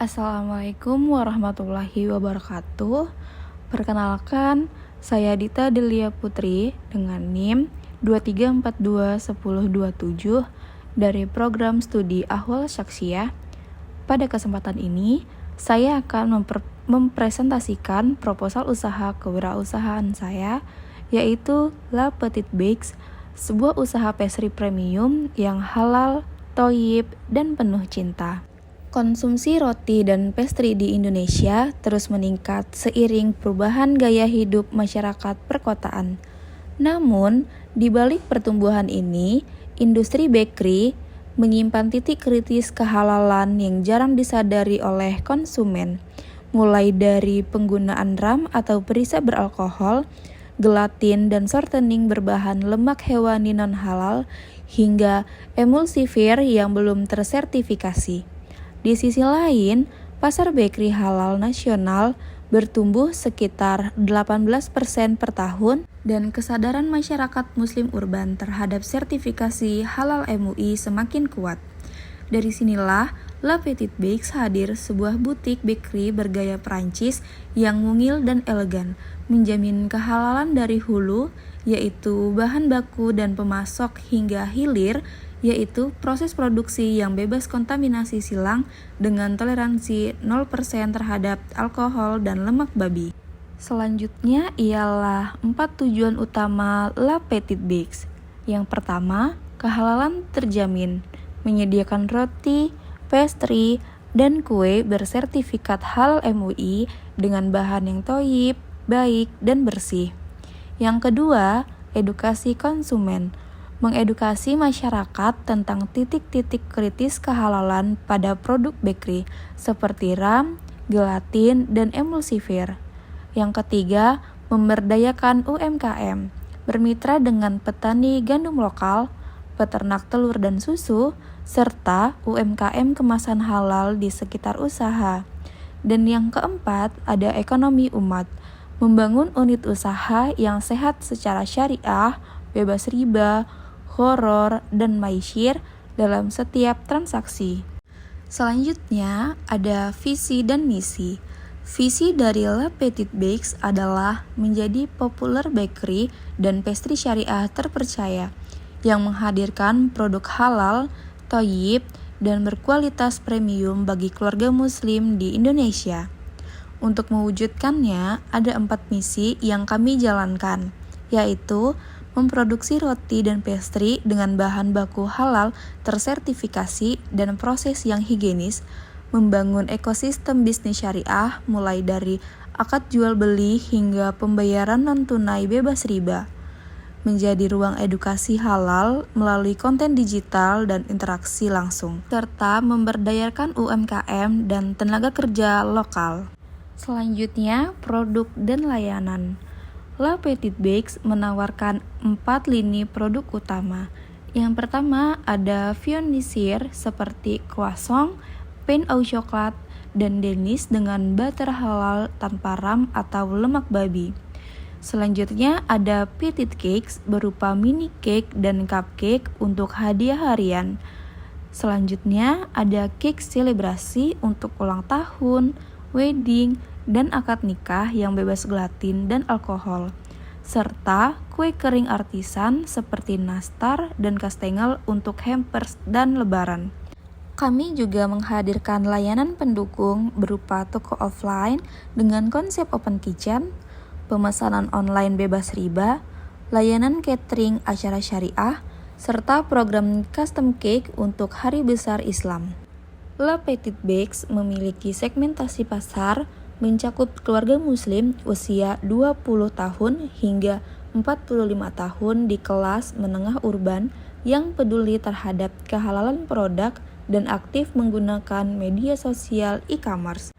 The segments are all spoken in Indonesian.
Assalamualaikum warahmatullahi wabarakatuh. Perkenalkan, saya Dita Delia Putri dengan NIM 23421027 dari program studi Ahwal Syakhsiyah. Pada kesempatan ini, saya akan mempresentasikan proposal usaha kewirausahaan saya, yaitu La Petite Bakes, sebuah usaha pastry premium yang halal, thoyyib, dan penuh cinta. Konsumsi roti dan pastry di Indonesia terus meningkat seiring perubahan gaya hidup masyarakat perkotaan. Namun, di balik pertumbuhan ini, industri bakery menyimpan titik kritis kehalalan yang jarang disadari oleh konsumen, mulai dari penggunaan ram atau perisa beralkohol, gelatin dan shortening berbahan lemak hewani non-halal, hingga emulsifier yang belum tersertifikasi. Di sisi lain, pasar bakery halal nasional bertumbuh sekitar 18% per tahun dan kesadaran masyarakat muslim urban terhadap sertifikasi halal MUI semakin kuat. Dari sinilah La Petite Bakes hadir, sebuah butik bakery bergaya Perancis yang mungil dan elegan, menjamin kehalalan dari hulu, yaitu bahan baku dan pemasok, hingga hilir, yaitu proses produksi yang bebas kontaminasi silang dengan toleransi 0% terhadap alkohol dan lemak babi. Selanjutnya ialah 4 tujuan utama La Petite Bakes. Yang pertama, kehalalan terjamin, menyediakan roti, pastry, dan kue bersertifikat halal MUI dengan bahan yang thoyyib, baik, dan bersih. Yang kedua, edukasi konsumen, mengedukasi masyarakat tentang titik-titik kritis kehalalan pada produk bakery seperti ram, gelatin, dan emulsifier. Yang ketiga, memberdayakan UMKM, bermitra dengan petani gandum lokal, peternak telur dan susu, serta UMKM kemasan halal di sekitar usaha. Dan yang keempat, ada ekonomi umat, membangun unit usaha yang sehat secara syariah, bebas riba, horor, dan maisir dalam setiap transaksi. Selanjutnya, ada visi dan misi. Visi dari La Petite Bakes adalah menjadi populer bakery dan pastry syariah terpercaya yang menghadirkan produk halal, thoyyib, dan berkualitas premium bagi keluarga muslim di Indonesia. Untuk mewujudkannya, ada 4 misi yang kami jalankan, yaitu memproduksi roti dan pastry dengan bahan baku halal tersertifikasi dan proses yang higienis, membangun ekosistem bisnis syariah mulai dari akad jual beli hingga pembayaran non-tunai bebas riba, menjadi ruang edukasi halal melalui konten digital dan interaksi langsung, serta memberdayakan UMKM dan tenaga kerja lokal. Selanjutnya, produk dan layanan. La Petite Bakes menawarkan 4 lini produk utama. Yang pertama ada fionisir seperti croissant, pain au chocolat, dan denis dengan butter halal tanpa ram atau lemak babi. Selanjutnya ada petite cakes berupa mini cake dan cupcake untuk hadiah harian. Selanjutnya ada cake selebrasi untuk ulang tahun, wedding, dan akad nikah yang bebas gelatin dan alkohol, serta kue kering artisan seperti nastar dan kastengel untuk hampers dan lebaran. Kami juga menghadirkan layanan pendukung berupa toko offline dengan konsep open kitchen, pemesanan online bebas riba, layanan catering acara syariah, serta program custom cake untuk hari besar Islam. La Petite Bakes memiliki segmentasi pasar mencakup keluarga muslim usia 20 tahun hingga 45 tahun di kelas menengah urban yang peduli terhadap kehalalan produk dan aktif menggunakan media sosial e-commerce.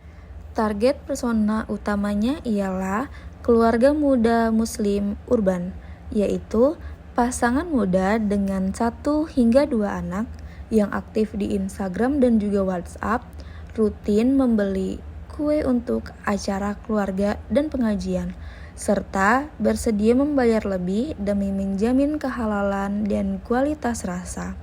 Target persona utamanya ialah keluarga muda muslim urban, yaitu pasangan muda dengan 1 hingga 2 anak yang aktif di Instagram dan juga WhatsApp, rutin membeli kue untuk acara keluarga dan pengajian, serta bersedia membayar lebih demi menjamin kehalalan dan kualitas rasa.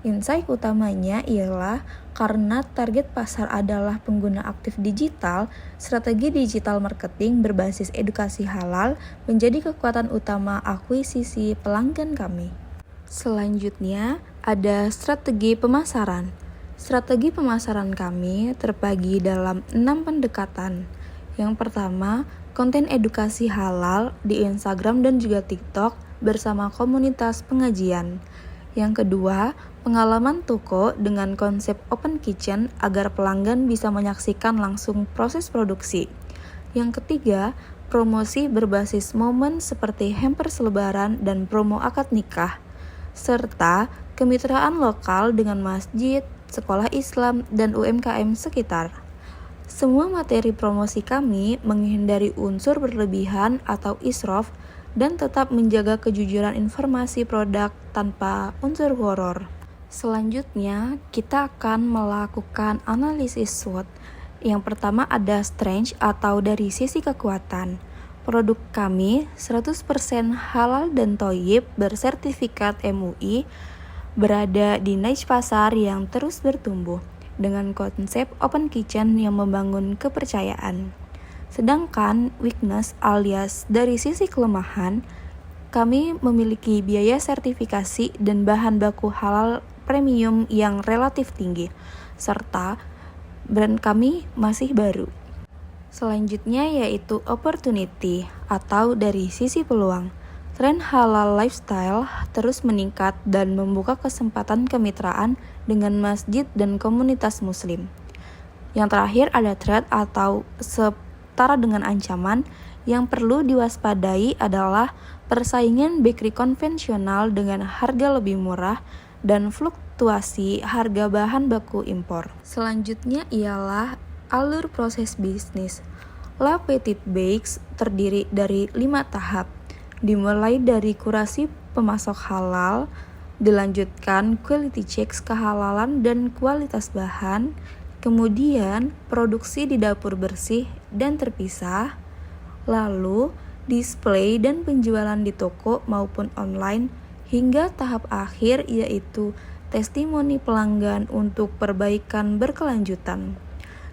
Insight utamanya ialah karena target pasar adalah pengguna aktif digital, strategi digital marketing berbasis edukasi halal menjadi kekuatan utama akuisisi pelanggan kami. Selanjutnya, ada strategi pemasaran. Strategi pemasaran kami terbagi dalam 6 pendekatan. Yang pertama, konten edukasi halal di Instagram dan juga TikTok bersama komunitas pengajian. Yang kedua, pengalaman toko dengan konsep open kitchen agar pelanggan bisa menyaksikan langsung proses produksi. Yang ketiga, promosi berbasis momen seperti hampers lebaran dan promo akad nikah, serta kemitraan lokal dengan masjid, sekolah Islam, dan UMKM sekitar. Semua materi promosi kami menghindari unsur berlebihan atau israf dan tetap menjaga kejujuran informasi produk tanpa unsur horor. Selanjutnya, kita akan melakukan analisis SWOT. Yang pertama ada strength atau dari sisi kekuatan. Produk kami 100% halal dan thoyyib bersertifikat MUI, berada di niche pasar yang terus bertumbuh dengan konsep open kitchen yang membangun kepercayaan. Sedangkan weakness alias dari sisi kelemahan, kami memiliki biaya sertifikasi dan bahan baku halal premium yang relatif tinggi, serta brand kami masih baru. Selanjutnya yaitu opportunity atau dari sisi peluang. Tren halal lifestyle terus meningkat dan membuka kesempatan kemitraan dengan masjid dan komunitas muslim. Yang terakhir ada threat atau setara dengan ancaman. Yang perlu diwaspadai adalah persaingan bakery konvensional dengan harga lebih murah dan fluktuasi harga bahan baku impor. Selanjutnya ialah alur proses bisnis. La Petite Bakes terdiri dari 5 tahap, dimulai dari kurasi pemasok halal, dilanjutkan quality checks kehalalan dan kualitas bahan, kemudian produksi di dapur bersih dan terpisah, lalu display dan penjualan di toko maupun online, hingga tahap akhir yaitu testimoni pelanggan untuk perbaikan berkelanjutan.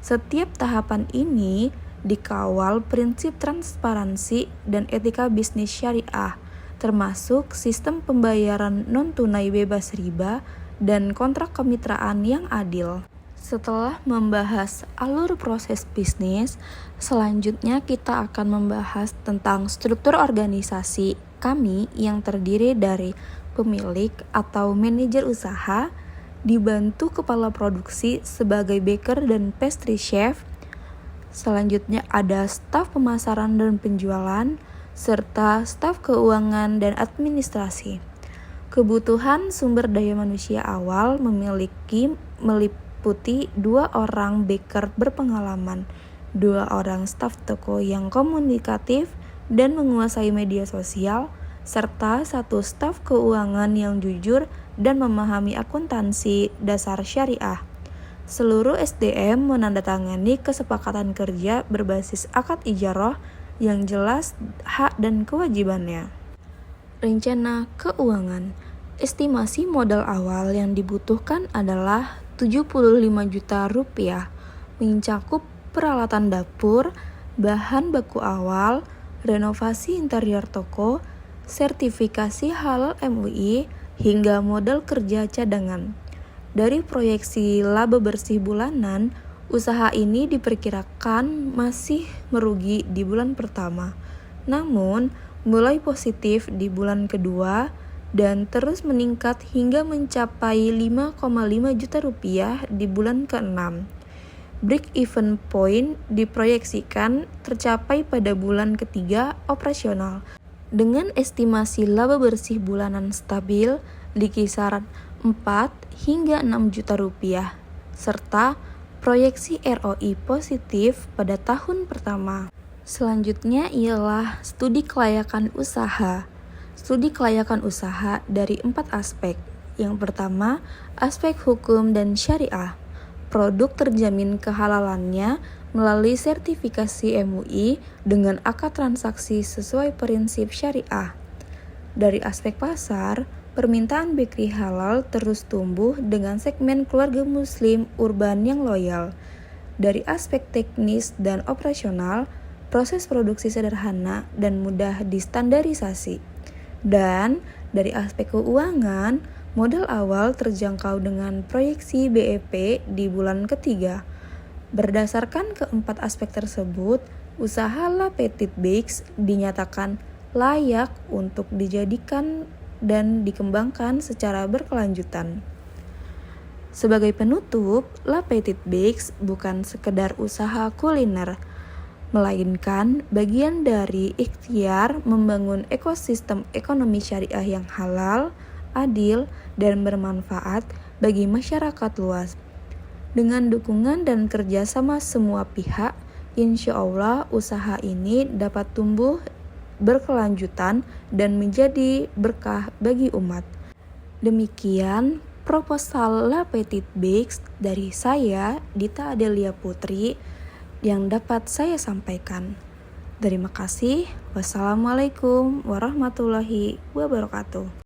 Setiap tahapan ini dikawal prinsip transparansi dan etika bisnis syariah, termasuk sistem pembayaran non-tunai bebas riba dan kontrak kemitraan yang adil. Setelah membahas alur proses bisnis, selanjutnya kita akan membahas tentang struktur organisasi kami yang terdiri dari pemilik atau manajer usaha, dibantu kepala produksi sebagai baker dan pastry chef. Selanjutnya ada staf pemasaran dan penjualan, serta staf keuangan dan administrasi. Kebutuhan sumber daya manusia awal meliputi 2 orang baker berpengalaman, 2 orang staf toko yang komunikatif dan menguasai media sosial, serta 1 staf keuangan yang jujur dan memahami akuntansi dasar syariah. Seluruh SDM menandatangani kesepakatan kerja berbasis akad ijarah yang jelas hak dan kewajibannya. Rencana keuangan. Estimasi modal awal yang dibutuhkan adalah 75 juta rupiah, mencakup peralatan dapur, bahan baku awal, renovasi interior toko, sertifikasi halal MUI, hingga modal kerja cadangan. Dari proyeksi laba bersih bulanan, usaha ini diperkirakan masih merugi di bulan pertama, namun mulai positif di bulan kedua dan terus meningkat hingga mencapai 5,5 juta rupiah di bulan ke-6. Break-even point diproyeksikan tercapai pada bulan ketiga operasional, dengan estimasi laba bersih bulanan stabil di kisaran 4 hingga 6 juta rupiah, serta proyeksi ROI positif pada tahun pertama. Selanjutnya ialah studi kelayakan usaha. Studi kelayakan usaha dari 4 aspek. Yang pertama, aspek hukum dan syariah. Produk terjamin kehalalannya melalui sertifikasi MUI dengan akad transaksi sesuai prinsip syariah. Dari aspek pasar, Permintaan bakery halal terus tumbuh dengan segmen keluarga muslim urban yang loyal. Dari aspek teknis dan operasional, proses produksi sederhana dan mudah distandarisasi. Dan dari aspek keuangan, modal awal terjangkau dengan proyeksi BEP di bulan ketiga. Berdasarkan keempat aspek tersebut, usaha La Petite Bakes dinyatakan layak untuk dijadikan dan dikembangkan secara berkelanjutan. Sebagai penutup, La Petite Bakes bukan sekedar usaha kuliner, melainkan bagian dari ikhtiar membangun ekosistem ekonomi syariah yang halal, adil, dan bermanfaat bagi masyarakat luas. Dengan dukungan dan kerjasama semua pihak, insya Allah usaha ini dapat tumbuh berkelanjutan dan menjadi berkah bagi umat. Demikian proposal La Petite Bakes dari saya, Dita Adelia Putri, yang dapat saya sampaikan. Terima kasih. Wassalamualaikum warahmatullahi wabarakatuh.